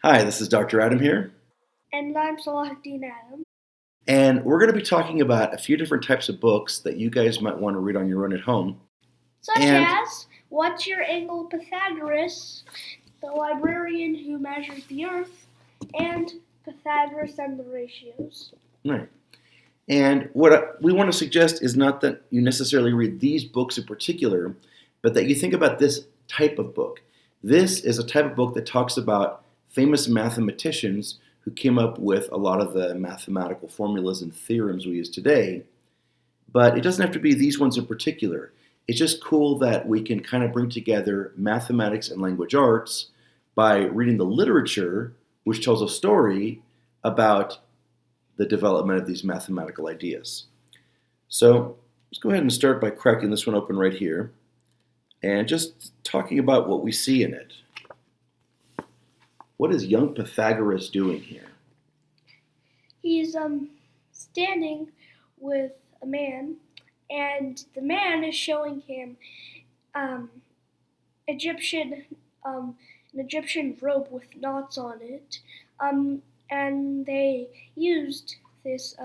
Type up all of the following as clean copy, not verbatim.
Hi, this is Dr. Adam here, And I'm Salahuddin Adam. and we're going to be talking about a few different types of books that you guys might want to read on your own at home. Such And- as What's Your Angle, Pythagoras, The Librarian Who Measured the Earth, and Pythagoras and the Ratios. Right. And what we want to suggest is not that you necessarily read these books in particular, but that you think about this type of book. This is a type of book that talks about famous mathematicians who came up with a lot of the mathematical formulas and theorems we use today. But it doesn't have to be these ones in particular. It's just cool that we can kind of bring together mathematics and language arts by reading the literature, which tells a story about the development of these mathematical ideas. So let's go ahead and start by cracking this one open right here and just talking about what we see in it. What is young Pythagoras doing here? He's standing with a man, and the man is showing him an Egyptian rope with knots on it, and they used this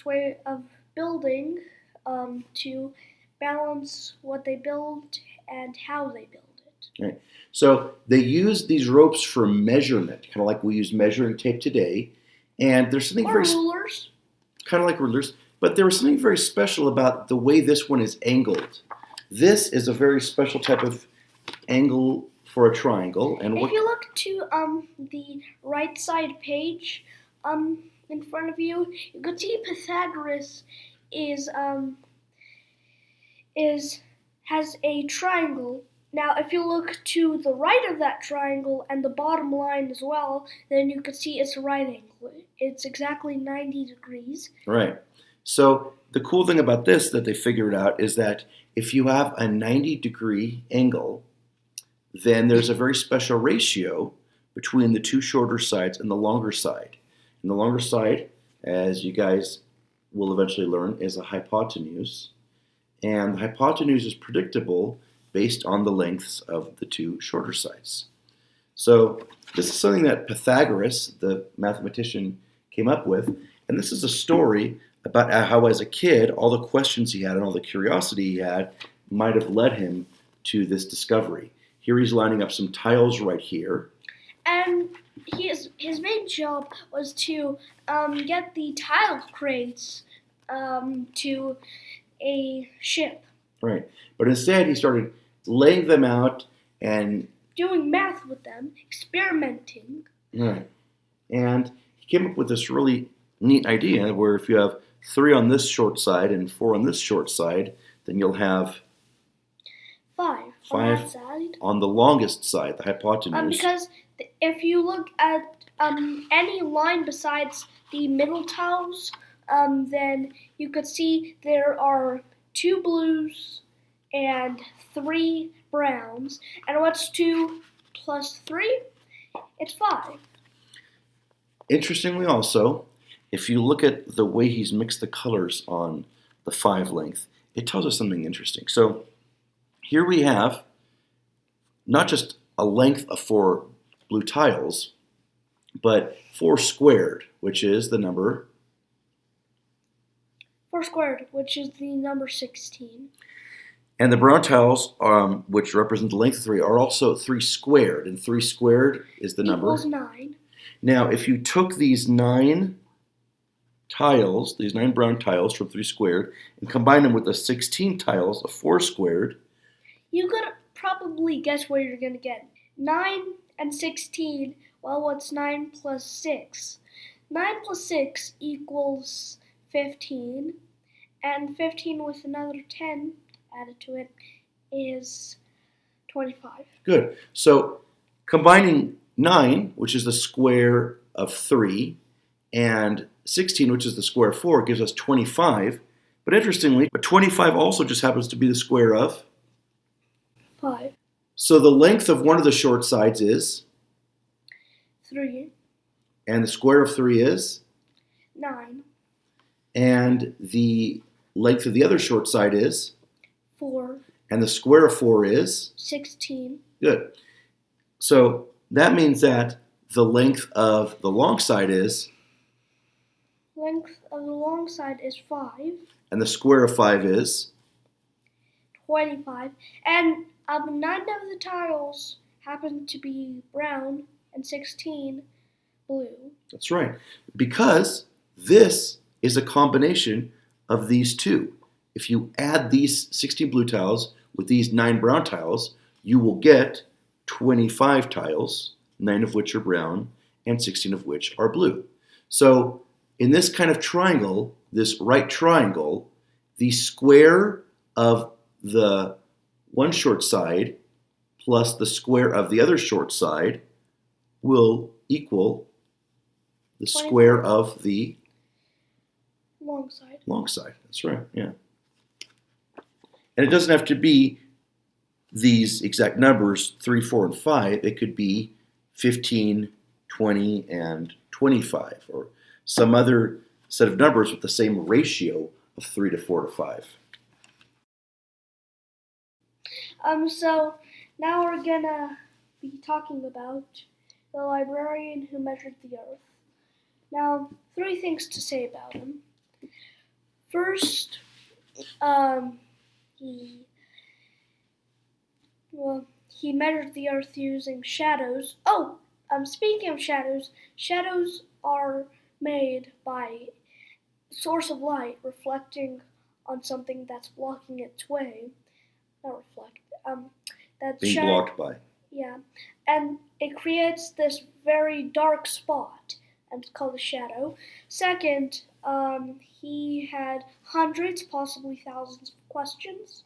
way of building to balance what they build and how they build it. Right. So they use these ropes for measurement, kind of like we use measuring tape today. And there's something Or rulers. kind of like rulers, but there was something very special about the way this one is angled. This is a very special type of angle for a triangle. And If you look to the right side page in front of you, you could see Pythagoras has a triangle. Now, if you look to the right of that triangle and the bottom line as well, then you can see it's a right angle. It's exactly 90 degrees. Right. So the cool thing about this that they figured out is that if you have a 90-degree angle, then there's a very special ratio between the two shorter sides and the longer side. And the longer side, as you guys will eventually learn, is a hypotenuse. And the hypotenuse is predictable based on the lengths of the two shorter sides. So this is something that Pythagoras, the mathematician, came up with. And this is a story about how, as a kid, all the questions he had and all the curiosity he had might have led him to this discovery. Here he's lining up some tiles right here. And his main job was to get the tile crates to a ship. Right. But instead he started laying them out and Doing math with them, experimenting. right. And he came up with this really neat idea where if you have 3 on this short side and 4 on this short side, then you'll have 5 on Five. that side. on the longest side, the hypotenuse. Because if you look at any line besides the middle tiles, then you could see there are 2 blues and 3 browns. And what's 2 plus 3? It's 5. Interestingly also, if you look at the way he's mixed the colors on the 5 length, it tells us something interesting. So here we have not just a length of 4 blue tiles, but 4 squared, which is the number 4 squared, which is the number 16. And the brown tiles, which represent the length of 3, are also 3 squared. And 3 squared is the number. Equals 9. Now, if you took these 9 tiles, these 9 brown tiles from 3 squared, and combined them with the 16 tiles of 4 squared, You could probably guess what you're going to get. 9 and 16, well, what's 9 plus 6? 9 plus 6 equals 15, and 15 with another 10 added to it is 25. good. So combining 9, which is the square of 3, and 16, which is the square of 4, gives us 25. But interestingly, 25 also just happens to be the square of 5, So the length of one of the short sides is, 3, and the square of 3 is, 9, and the length of the other short side is, 4, and the square of 4 is, 16. good. So that means that the length of the long side is? Length of the long side is 5. And the square of 5 is? 25. And 9 of the tiles happen to be brown and 16 blue. That's right. Because this is a combination of these two. If you add these 16 blue tiles with these 9 brown tiles, you will get 25 tiles, 9 of which are brown and 16 of which are blue. So in this kind of triangle, this right triangle, the square of the one short side plus the square of the other short side will equal the 25. square of the Long side. long side. That's right, yeah. And it doesn't have to be these exact numbers, 3, 4, and 5. It could be 15, 20, and 25, or some other set of numbers with the same ratio of 3 to 4 to 5. So now we're gonna be talking about the librarian who measured the earth. Now, 3 things to say about him. First, he measured the earth using shadows. Speaking of shadows, shadows are made by a source of light reflecting on something that's blocking its way. Not reflect. That's Being blocked by. Yeah, and it creates this very dark spot, and it's called a shadow. Second, he had hundreds, possibly thousands of questions.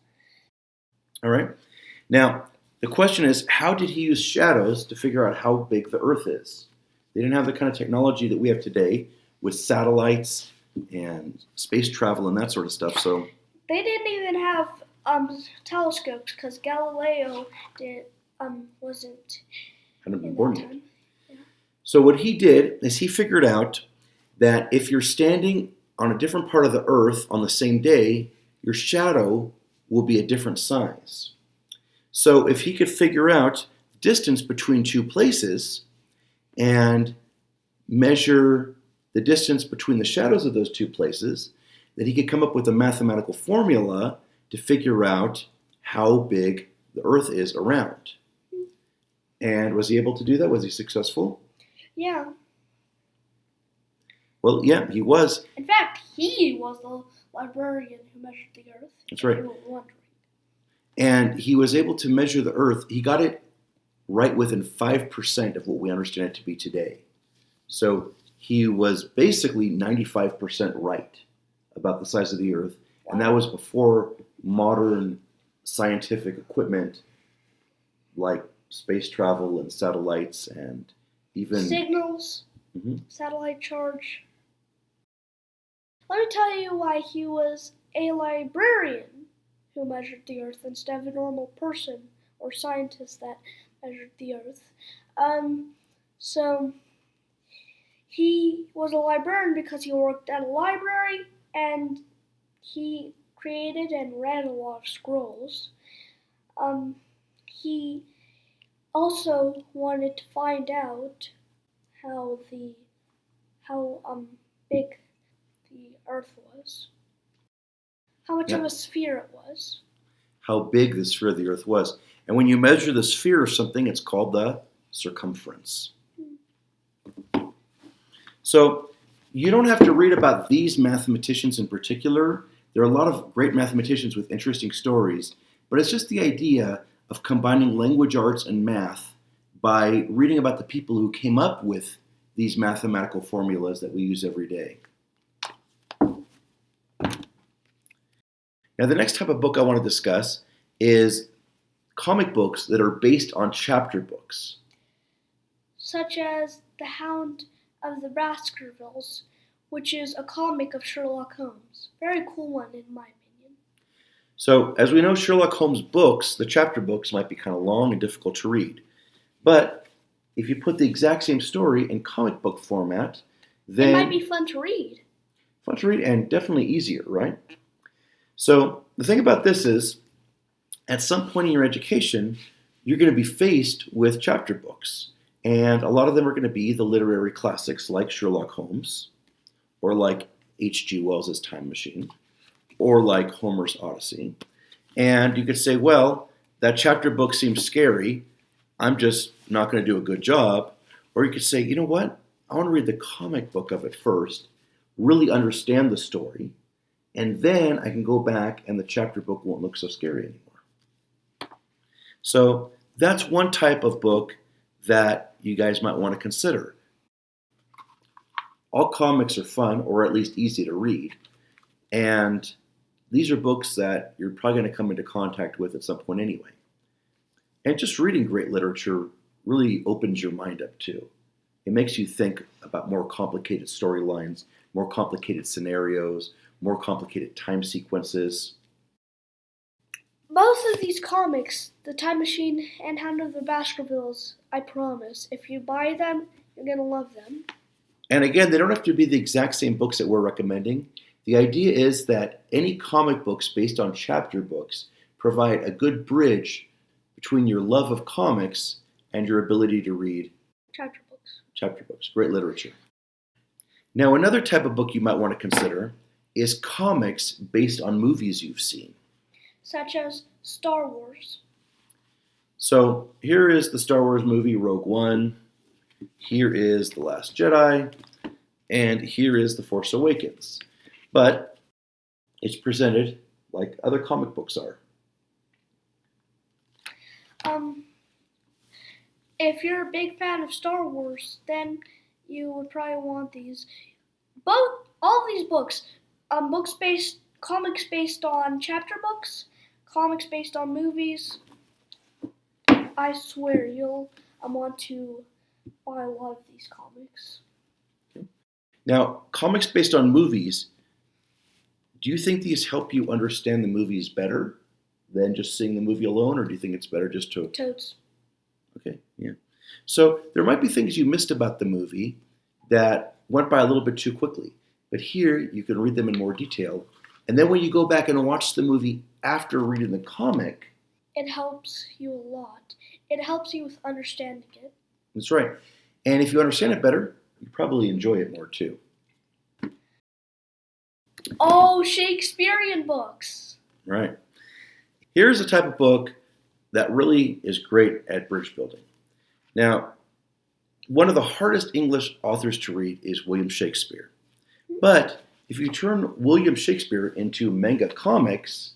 All right. Now, the question is, how did he use shadows to figure out how big the Earth is? They didn't have the kind of technology that we have today with satellites and space travel and that sort of stuff. So they didn't even have telescopes because Galileo wasn't hadn't been in born that yet. time. Yeah. So what he did is he figured out that if you're standing on a different part of the Earth on the same day, your shadow will be a different size. So if he could figure out distance between 2 places and measure the distance between the shadows of those 2 places, then he could come up with a mathematical formula to figure out how big the Earth is around. And was he able to do that? Was he successful? Yeah. Well, yeah, he was. In fact, he was the librarian who measured the Earth. That's right. You were wondering. And he was able to measure the Earth. He got it right within 5% of what we understand it to be today. So he was basically 95% right about the size of the Earth. And that was before modern scientific equipment like space travel and satellites and even signals, satellite charge. Let me tell you why he was a librarian who measured the Earth instead of a normal person or scientist that measured the Earth. So he was a librarian because he worked at a library and he created and read a lot of scrolls. He also wanted to find out how big the Earth was, how much of a sphere it was. How big the sphere of the Earth was. And when you measure the sphere of something, it's called the circumference. So you don't have to read about these mathematicians in particular. There are a lot of great mathematicians with interesting stories, but it's just the idea of combining language arts and math by reading about the people who came up with these mathematical formulas that we use every day. Now, the next type of book I want to discuss is comic books that are based on chapter books. Such as The Hound of the Baskervilles, which is a comic of Sherlock Holmes. Very cool one, in my opinion. So, as we know, Sherlock Holmes books, the chapter books, might be kind of long and difficult to read. But if you put the exact same story in comic book format, then it might be fun to read. Fun to read and definitely easier, right? So the thing about this is, at some point in your education, you're going to be faced with chapter books. And a lot of them are going to be the literary classics like Sherlock Holmes, or like H.G. Wells' Time Machine, or like Homer's Odyssey. And you could say, well, that chapter book seems scary. I'm just not going to do a good job. Or you could say, you know what? I want to read the comic book of it first, really understand the story, and then I can go back and the chapter book won't look so scary anymore. So that's one type of book that you guys might want to consider. All comics are fun, or at least easy to read, and these are books that you're probably going to come into contact with at some point anyway. And just reading great literature really opens your mind up too. It makes you think about more complicated storylines, more complicated scenarios, more complicated time sequences. Both of these comics, The Time Machine and Hound of the Baskervilles, I promise, if you buy them, you're going to love them. And again, they don't have to be the exact same books that we're recommending. The idea is that any comic books based on chapter books provide a good bridge between your love of comics and your ability to read Chapter books. Great literature. Now, another type of book you might want to consider is comics based on movies you've seen. Such as Star Wars. So here is the Star Wars movie Rogue One. Here is The Last Jedi. And here is The Force Awakens. But it's presented like other comic books are. If you're a big fan of Star Wars, then you would probably want these. All these books, comics based on chapter books, comics based on movies. I swear you'll want to buy a lot of these comics. Okay. Now, comics based on movies, do you think these help you understand the movies better than just seeing the movie alone, or do you think it's better just to... Totes. Okay, yeah. So there might be things you missed about the movie that went by a little bit too quickly. But here, you can read them in more detail. And then when you go back and watch the movie after reading the comic... It helps you a lot. It helps you with understanding it. That's right. And if you understand it better, you probably enjoy it more too. Oh, Shakespearean books. Right. Here's a type of book that really is great at bridge building. Now, one of the hardest English authors to read is William Shakespeare. But if you turn William Shakespeare into manga comics,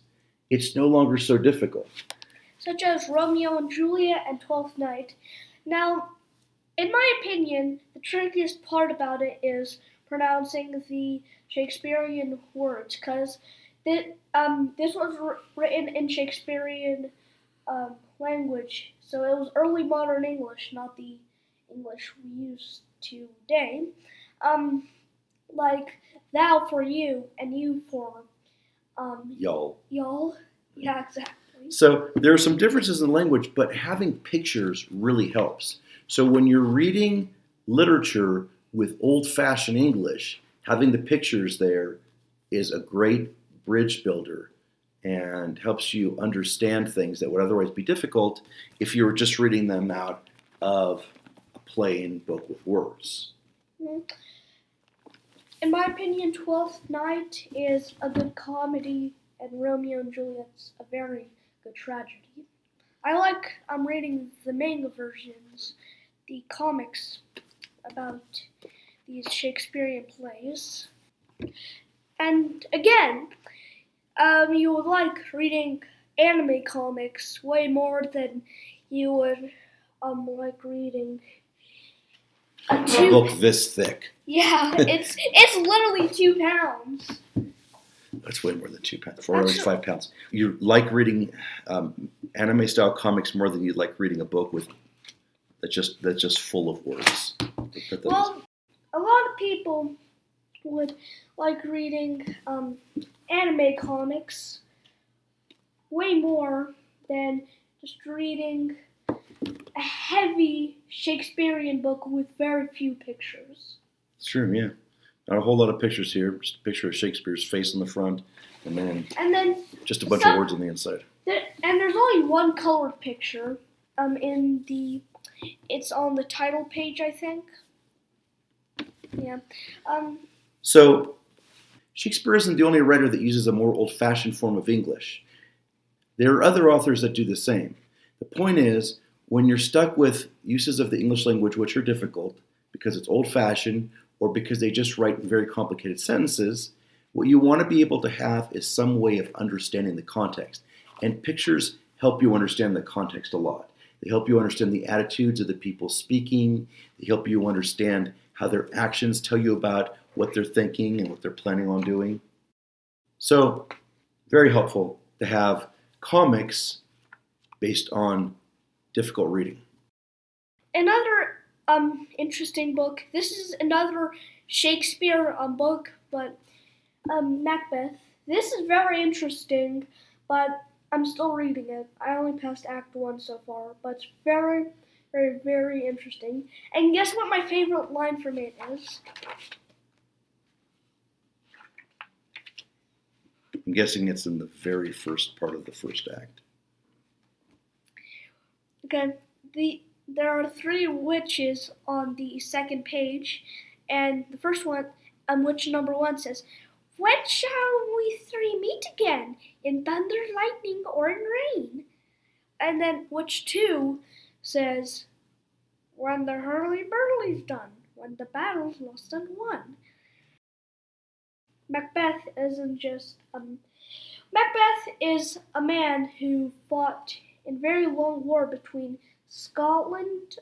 it's no longer so difficult. Such as Romeo and Juliet and Twelfth Night. Now, in my opinion, the trickiest part about it is pronouncing the Shakespearean words, because this was written in Shakespearean language, so it was early modern English, not the English we use today. Like thou for you and you for Y'all. y'all. Yeah, exactly. So there are some differences in language, but having pictures really helps. So when you're reading literature with old-fashioned English, having the pictures there is a great bridge builder and helps you understand things that would otherwise be difficult if you were just reading them out of a plain book with words. In my opinion, Twelfth Night is a good comedy, and Romeo and Juliet's a very good tragedy. I like reading the manga versions, the comics about these Shakespearean plays. And again, you would like reading anime comics way more than you would like reading a book this thick. Yeah, it's literally 2 pounds. That's way more than 2 pounds. 4 or 5 pounds. You like reading anime style comics more than you like reading a book with that's just full of words. Well, a lot of people would like reading anime comics way more than just reading a heavy Shakespearean book with very few pictures. It's true, yeah. Not a whole lot of pictures here. Just a picture of Shakespeare's face on the front, and then just a bunch of words on the inside. And there's only one colored picture in the It's on the title page, I think. Yeah. So, Shakespeare isn't the only writer that uses a more old-fashioned form of English. There are other authors that do the same. The point is, when you're stuck with uses of the English language which are difficult because it's old-fashioned or because they just write very complicated sentences, what you want to be able to have is some way of understanding the context. And pictures help you understand the context a lot. They help you understand the attitudes of the people speaking. They help you understand how their actions tell you about what they're thinking and what they're planning on doing. So, very helpful to have comics based on difficult reading. Another interesting book. This is another Shakespeare book, but Macbeth. This is very interesting, but I'm still reading it. I only passed Act 1 so far, but it's very, very, very interesting. And guess what my favorite line from it is? I'm guessing it's in the very first part of the first act. Okay, there are 3 witches on the second page, and the first one, witch number 1 says, "When shall we 3 meet again, in thunder, lightning, or in rain?" And then witch 2 says, "When the hurly-burly's done, when the battle's lost and won." Macbeth isn't just Macbeth is a man who fought in very long war between Scotland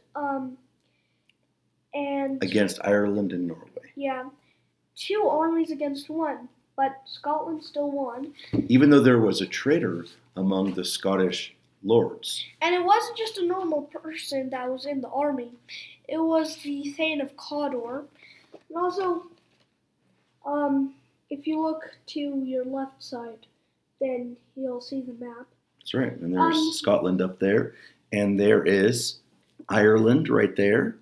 and Against Ireland and Norway. Yeah, 2 armies against 1, but Scotland still won. Even though there was a traitor among the Scottish lords. And it wasn't just a normal person that was in the army. It was the Thane of Cawdor. And also, if you look to your left side, then you'll see the map. That's right. And there's Scotland up there. And there is Ireland right there.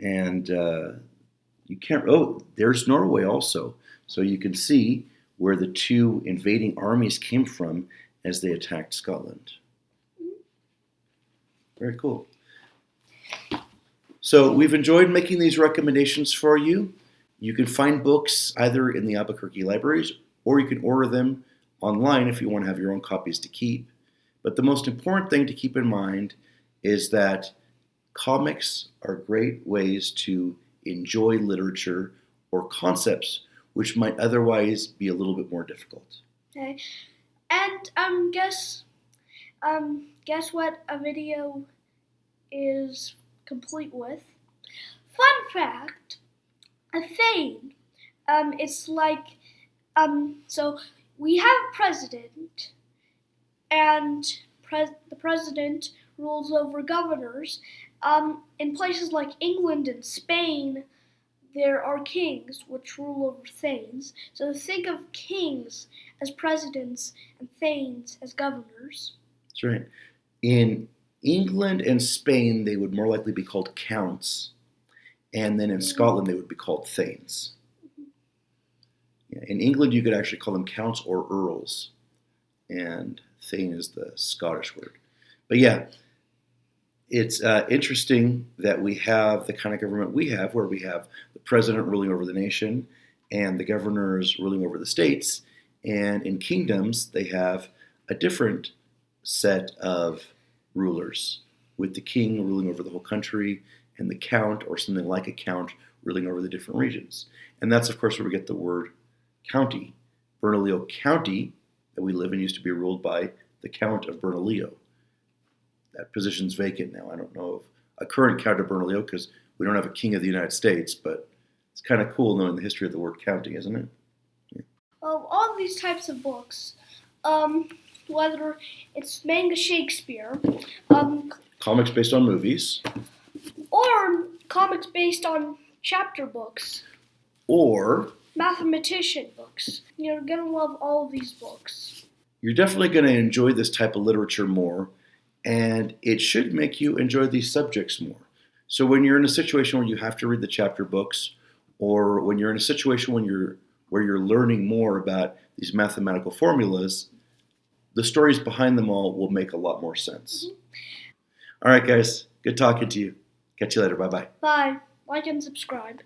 And you can't... Oh, there's Norway also. So you can see where the 2 invading armies came from as they attacked Scotland. Very cool. So we've enjoyed making these recommendations for you. You can find books either in the Albuquerque libraries, or you can order them online if you want to have your own copies to keep. But the most important thing to keep in mind is that comics are great ways to enjoy literature or concepts which might otherwise be a little bit more difficult. Okay. And guess what a video is complete with? Fun fact, a thane. It's like, so we have a president, and the president rules over governors. In places like England and Spain, there are kings which rule over thanes. So think of kings as presidents and thanes as governors. That's right. In England and Spain, they would more likely be called counts. And then in Scotland, they would be called thanes. Yeah, in England, you could actually call them counts or earls. And thane is the Scottish word. But yeah, it's interesting that we have the kind of government we have, where we have the president ruling over the nation and the governors ruling over the states. And in kingdoms, they have a different set of rulers, with the king ruling over the whole country and the count, or something like a count, ruling over the different regions. And that's, of course, where we get the word county. Bernalillo County, that we live in, used to be ruled by the Count of Bernalillo. That position's vacant now. I don't know of a current Count of Bernalillo because we don't have a king of the United States, but it's kind of cool knowing the history of the word county, isn't it? Yeah. All these types of books, whether it's manga Shakespeare, comics based on movies, or comics based on chapter books, or mathematician books. You're going to love all of these books. You're definitely going to enjoy this type of literature more, and it should make you enjoy these subjects more. So when you're in a situation where you have to read the chapter books, or when you're in a situation where you're learning more about these mathematical formulas, the stories behind them all will make a lot more sense. Mm-hmm. All right, guys. Good Good talking to you. Catch you later. Bye-bye. Bye. Like and subscribe.